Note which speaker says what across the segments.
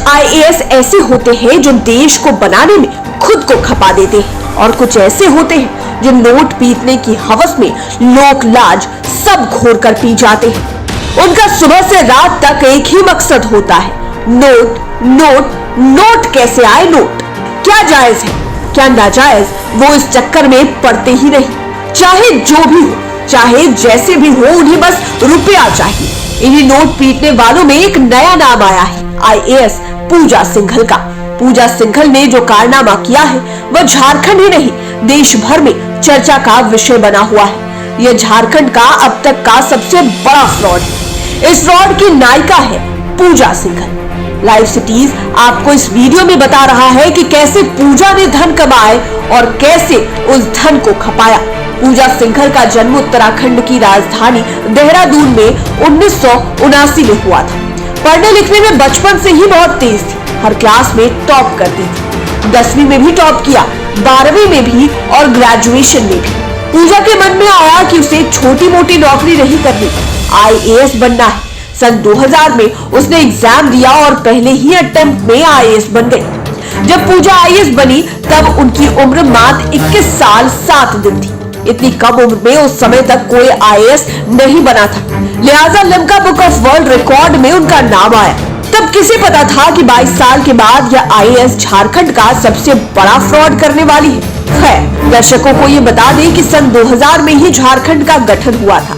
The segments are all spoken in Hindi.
Speaker 1: आईएएस ऐसे होते हैं जो देश को बनाने में खुद को खपा देते हैं और कुछ ऐसे होते हैं जो नोट पीटने की हवस में लोक लाज सब घोर कर पी जाते हैं। उनका सुबह से रात तक एक ही मकसद होता है, नोट नोट नोट। कैसे आए नोट, क्या जायज है क्या नाजायज, वो इस चक्कर में पड़ते ही नहीं। चाहे जो भी हो, चाहे जैसे भी हो, उन्हें बस रुपया चाहिए। इन्हीं नोट पीटने वालों में एक नया नाम आया है, आईएएस पूजा सिंघल का। पूजा सिंघल ने जो कारनामा किया है वह झारखंड ही नहीं देश भर में चर्चा का विषय बना हुआ है। यह झारखंड का अब तक का सबसे बड़ा फ्रॉड है। इस फ्रॉड की नायिका है पूजा सिंघल। लाइव सिटीज आपको इस वीडियो में बता रहा है कि कैसे पूजा ने धन कमाए और कैसे उस धन को खपाया। पूजा सिंघल का जन्म उत्तराखंड की राजधानी देहरादून में 1979 में हुआ था। पढ़ने लिखने में बचपन से ही बहुत तेज थी, हर क्लास में टॉप करती थी। 10वीं में भी टॉप किया, 12वीं में भी और ग्रेजुएशन में भी। पूजा के मन में आया कि उसे छोटी मोटी नौकरी नहीं करनी, आईएएस बनना है। सन 2000 में उसने एग्जाम दिया और पहले ही अटेम्प्ट में आईएएस बन गई। जब पूजा आईएएस बनी तब उनकी उम्र मात्र 21 साल 7 दिन थी। इतनी कम उम्र में उस समय तक कोई आईएएस नहीं बना था, लिहाजा Limca book of world record में उनका नाम आया। तब किसे पता था कि 22 साल के बाद यह आईएएस झारखंड का सबसे बड़ा फ्रॉड करने वाली है। खैर, दर्शकों को ये बता दें कि सन 2000 में ही झारखंड का गठन हुआ था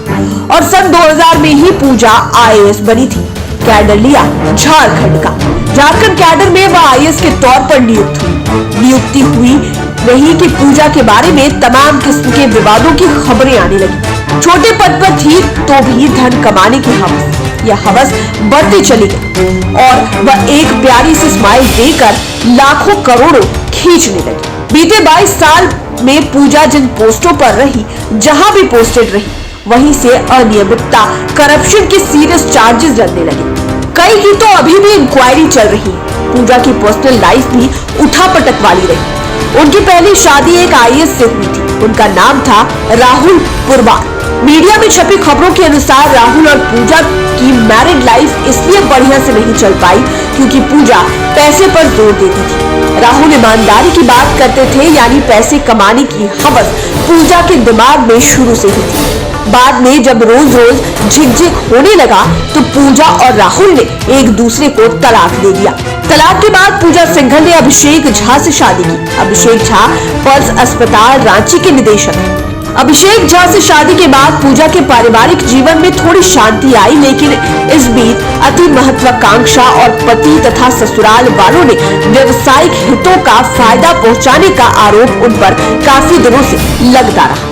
Speaker 1: और सन 2000 में ही पूजा आईएएस बनी थी। कैडर लिया झारखंड का। झारखंड कैडर में वह आईएएस के तौर पर नियुक्ति हुई नहीं कि पूजा के बारे में तमाम किस्म के विवादों की खबरें आने लगी। छोटे पद पर थी तो भी धन कमाने की हवस, यह हवस बढ़ती चली गई और वह एक प्यारी सी स्माइल देकर लाखों करोड़ों खींचने लगी। बीते 22 साल में पूजा जिन पोस्टों पर रही, जहां भी पोस्टेड रही, वहीं से अनियमितता, करप्शन के सीरियस चार्जेस लगने लगे। कई की तो अभी भी इंक्वायरी चल रही है। पूजा की पर्सनल लाइफ भी उठापटक वाली रही। उनकी पहली शादी एक आईएएस से हुई थी। उनका नाम था राहुल पुरवार। मीडिया में छपी खबरों के अनुसार राहुल और पूजा की मैरिड लाइफ इसलिए बढ़िया से नहीं चल पाई क्योंकि पूजा पैसे पर जोर देती थी। राहुल ईमानदारी की बात करते थे, यानी पैसे कमाने की हवस पूजा के दिमाग में शुरू से ही थी। बाद में जब रोज रोज झिकझिक होने लगा तो पूजा और राहुल ने एक दूसरे को तलाक दे दिया। तलाक के बाद पूजा सिंघल ने अभिषेक झा से शादी की। अभिषेक झा पर्स अस्पताल रांची के निदेशक हैं। अभिषेक झा से शादी के बाद पूजा के पारिवारिक जीवन में थोड़ी शांति आई, लेकिन इस बीच अति महत्वाकांक्षा और पति तथा ससुराल वालों ने व्यवसायिक हितों का फायदा पहुंचाने का आरोप उन पर काफी दिनों से लगता रहा।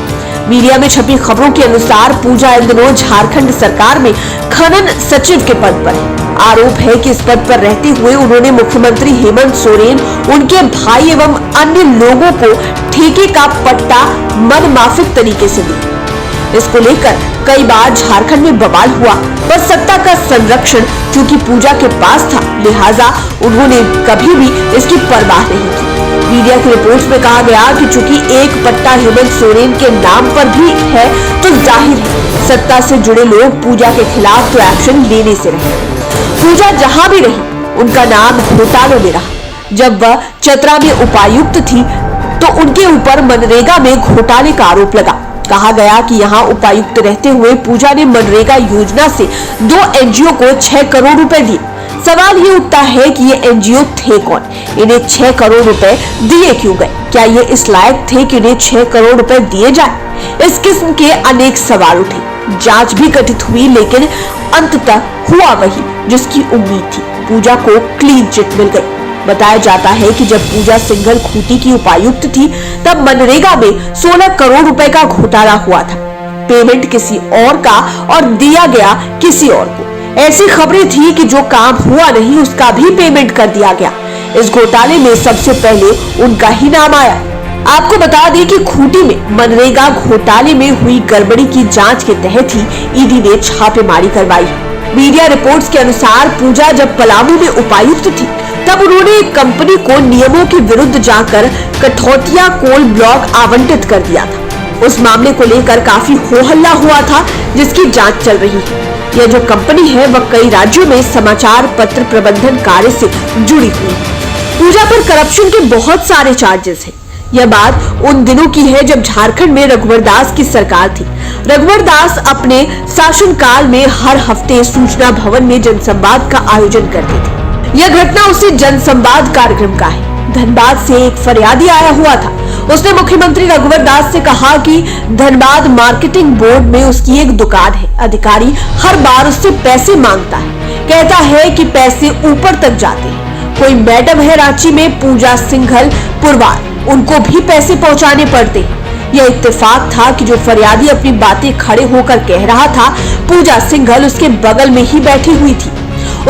Speaker 1: मीडिया में छपी खबरों के अनुसार पूजा इन दिनों झारखंड सरकार में खनन सचिव के पद पर है। आरोप है कि इस पद पर रहते हुए उन्होंने मुख्यमंत्री हेमंत सोरेन, उनके भाई एवं अन्य लोगों को ठेके का पट्टा मनमाफिक तरीके से दिया। इसको लेकर कई बार झारखंड में बवाल हुआ, पर सत्ता का संरक्षण चूंकि पूजा के पास था, लिहाजा उन्होंने कभी भी इसकी परवाह नहीं की। मीडिया की रिपोर्ट्स में कहा गया कि चूंकि एक पट्टा हेमंत सोरेन के नाम पर भी है तो जाहिर है सत्ता से जुड़े लोग पूजा के खिलाफ तो एक्शन लेने से रहे। पूजा जहां भी रही उनका नाम घोटालों में रहा। जब वह चतरा में उपायुक्त थी तो उनके ऊपर मनरेगा में घोटाले का आरोप लगा। कहा गया कि यहाँ उपायुक्त रहते हुए पूजा ने मनरेगा योजना से 2 एनजीओ को 6 करोड़ रुपए दिए। सवाल ये उठता है कि ये एनजीओ थे कौन, इन्हें 6 करोड़ रुपए दिए क्यों गए? क्या ये इस लायक थे कि इन्हें 6 करोड़ रुपए दिए जाए? इस किस्म के अनेक सवाल उठे। जांच भी गठित हुई, लेकिन अंततः हुआ वही जिसकी उम्मीद थी, पूजा को क्लीन चिट मिल गई। बताया जाता है कि जब पूजा सिंघल खूंटी की उपायुक्त थी तब मनरेगा में 16 करोड़ रुपए का घोटाला हुआ था। पेमेंट किसी और का और दिया गया किसी और को। ऐसी खबरें थी कि जो काम हुआ नहीं उसका भी पेमेंट कर दिया गया। इस घोटाले में सबसे पहले उनका ही नाम आया। आपको बता दें कि खूंटी में मनरेगा घोटाले में हुई गड़बड़ी की जांच के तहत ही ईडी ने छापेमारी करवाई। मीडिया रिपोर्ट्स के अनुसार पूजा जब पलामू में उपायुक्त थी तब उन्होंने एक कंपनी को नियमों के विरुद्ध जाकर कठौतिया कोल ब्लॉक आवंटित कर दिया था। उस मामले को लेकर काफी हो हल्ला हुआ था, जिसकी जांच चल रही है। यह जो कंपनी है वह कई राज्यों में समाचार पत्र प्रबंधन कार्य से जुड़ी हुई है। पूजा पर करप्शन के बहुत सारे चार्जेस हैं। यह बात उन दिनों की है जब झारखंड में रघुवर दास की सरकार थी। रघुवर दास अपने शासनकाल में हर हफ्ते सूचना भवन में जनसंवाद का आयोजन करते थे। यह घटना उसी जनसंवाद कार्यक्रम का है। धनबाद से एक फरियादी आया हुआ था। उसने मुख्यमंत्री रघुवर दास से कहा कि धनबाद मार्केटिंग बोर्ड में उसकी एक दुकान है। अधिकारी हर बार उससे पैसे मांगता है, कहता है कि पैसे ऊपर तक जाते हैं। कोई मैडम है रांची में, पूजा सिंघल पुरवार, उनको भी पैसे पहुंचाने पड़ते हैं। यह इत्तेफाक था कि जो फरियादी अपनी बातें खड़े होकर कह रहा था, पूजा सिंघल उसके बगल में ही बैठी हुई थी।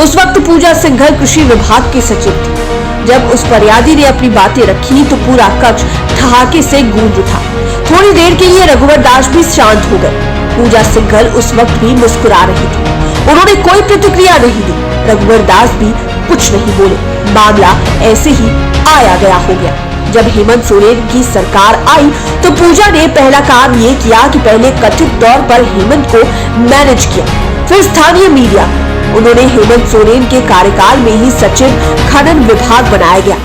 Speaker 1: उस वक्त पूजा सिंघल कृषि विभाग की सचिव थी। जब उस फरियादी ने अपनी बातें रखी तो पूरा कक्ष ठहाके से गूंज उठा। थोड़ी देर के लिए रघुवर दास भी शांत हो गए। पूजा सिंघल उस वक्त भी मुस्कुरा रही थी। उन्होंने कोई प्रतिक्रिया नहीं दी। रघुवर दास भी कुछ नहीं बोले। मामला ऐसे ही आया गया हो गया। जब हेमंत सोरेन की सरकार आई तो पूजा ने पहला काम ये किया कि पहले कथित तौर पर हेमंत को मैनेज किया, फिर स्थानीय मीडिया। उन्होंने हेमंत सोरेन के कार्यकाल में ही सचिव खनन विभाग बनाया गया।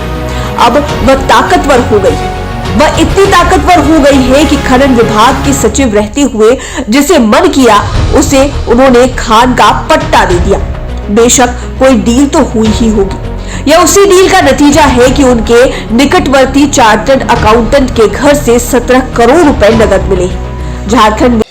Speaker 1: अब वह ताकतवर हो गई है। वह इतनी ताकतवर हो गई है कि खनन विभाग के सचिव रहते हुए जिसे मन किया उसे उन्होंने खान का पट्टा दे दिया। बेशक कोई डील तो हुई ही होगी। यह उसी डील का नतीजा है कि उनके निकटवर्ती चार्टर्ड अकाउंटेंट के घर से 17 करोड़ रुपए नकद मिले। झारखंड